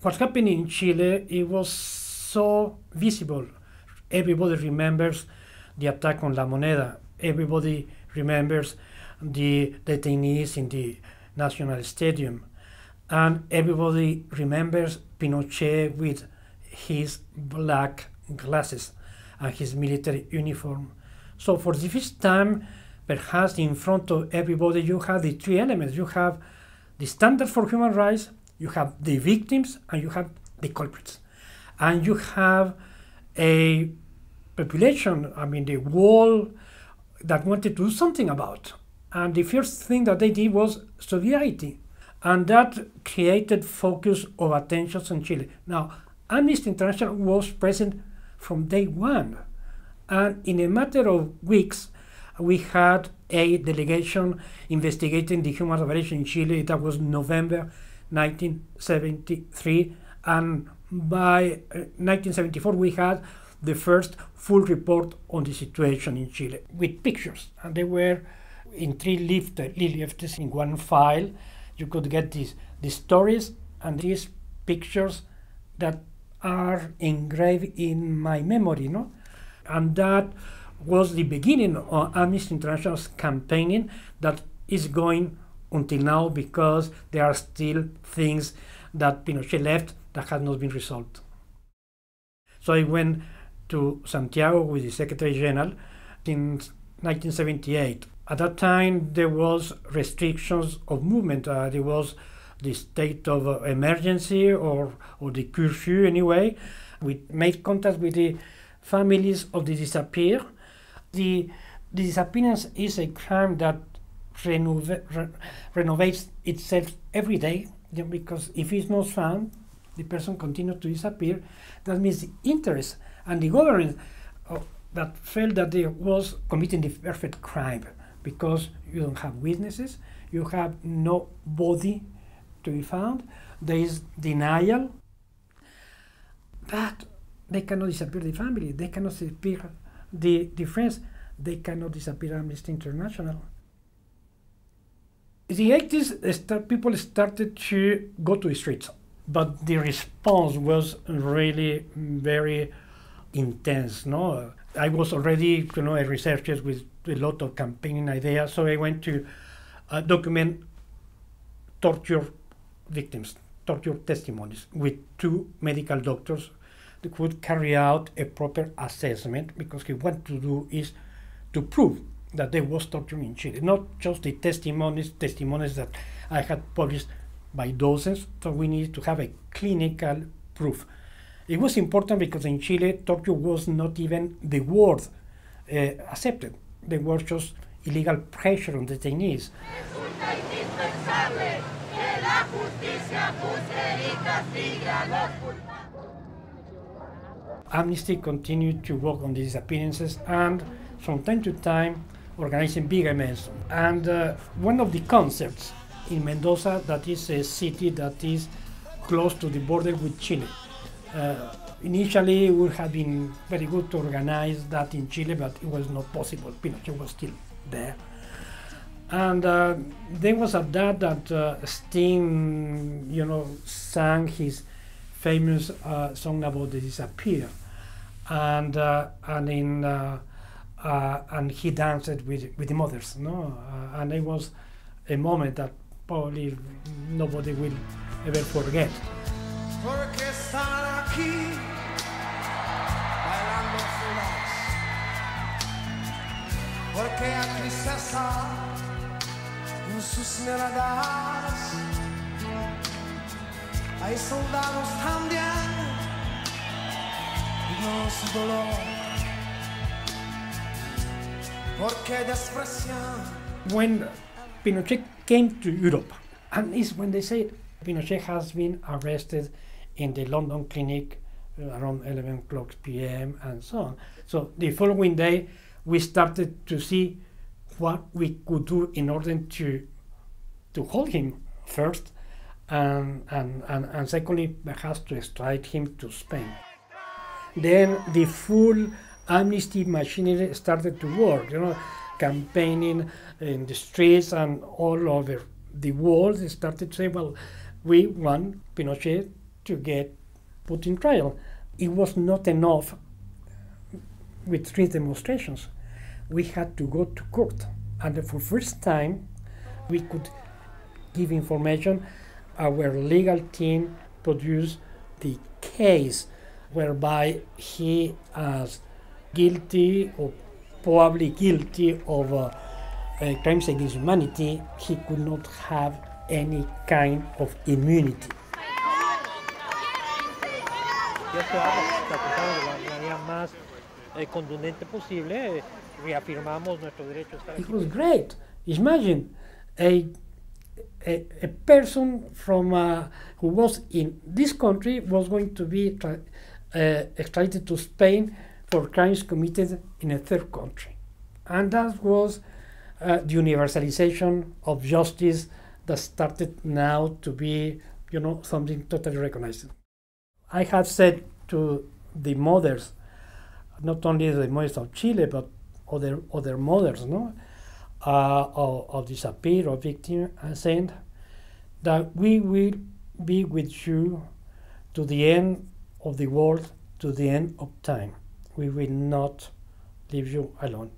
What's happening in Chile, it was so visible. Everybody remembers the attack on La Moneda. Everybody remembers the detainees in the National Stadium. And everybody remembers Pinochet with his black glasses and his military uniform. So for the first time, perhaps in front of everybody, you have the three elements. You have the standards for human rights, you have the victims, and you have the culprits. And you have a population, the world, that wanted to do something about. And the first thing that they did was solidarity. And that created focus of attention on Chile. Now, Amnesty International was present from day one. And in a matter of weeks, we had a delegation investigating the human rights violation in Chile. That was November 1973. And by 1974, we had the first full report on the situation in Chile with pictures. And they were in three leaflets in one file. You could get these stories and these pictures that are engraved in my memory, no? And that was the beginning of Amnesty International's campaigning that is going until now, because there are still things that Pinochet left that have not been resolved. So I went to Santiago with the Secretary General in 1978. At that time, there was restrictions of movement. There was the state of emergency or the curfew anyway. We made contact with the families of the disappeared. The disappearance is a crime that renovates itself every day, because if it's not found, the person continues to disappear. That means the interest and the government that felt that they was committing the perfect crime, because you don't have witnesses, you have no body to be found, there is denial. But they cannot disappear the family, they cannot disappear the friends, they cannot disappear Amnesty International. In the 80s, people started to go to the streets, but the response was really very intense. No, I was already, a researcher with a lot of campaigning ideas, so I went to document torture victims, torture testimonies, with two medical doctors that could carry out a proper assessment, because what want to do is to prove that there was torture in Chile, not just the testimonies that I had published by dozens. So we needed to have a clinical proof. It was important because in Chile, torture was not even the word accepted. There was just illegal pressure on detainees. Amnesty continued to work on the disappearances and from time to time organizing big events. And one of the concerts in Mendoza, that is a city that is close to the border with Chile. Initially, it would have been very good to organize that in Chile, but it was not possible. Pinochet was still there. And there was at that Sting, sang his famous song about the disappeared, and he danced with the mothers, no? And it was a moment that probably nobody will ever forget. Porque están aquí bailando solas, porque hay tristeza en sus miradas, hay soldados también y no su dolor, porque desprecian. When Pinochet came to Europe, and it's when they say Pinochet has been arrested in the London clinic around 11 o'clock p.m. and so on. So the following day, we started to see what we could do in order to hold him first, and secondly, perhaps to extradite him to Spain. Then the full amnesty machinery started to work, campaigning in the streets and all over the world. They started to say, well, we want Pinochet to get put in trial. It was not enough with 3 demonstrations. We had to go to court, and for the first time we could give information. Our legal team produced the case whereby he is guilty or probably guilty of crimes against humanity. He could not have any kind of immunity. It was great. Imagine a person from who was in this country was going to be extradited to Spain for crimes committed in a third country, and that was the universalization of justice that started now to be, something totally recognized. I have said to the mothers, not only the mothers of Chile, but other mothers, of disappeared or victim, and saying that we will be with you to the end of the world, to the end of time. We will not leave you alone.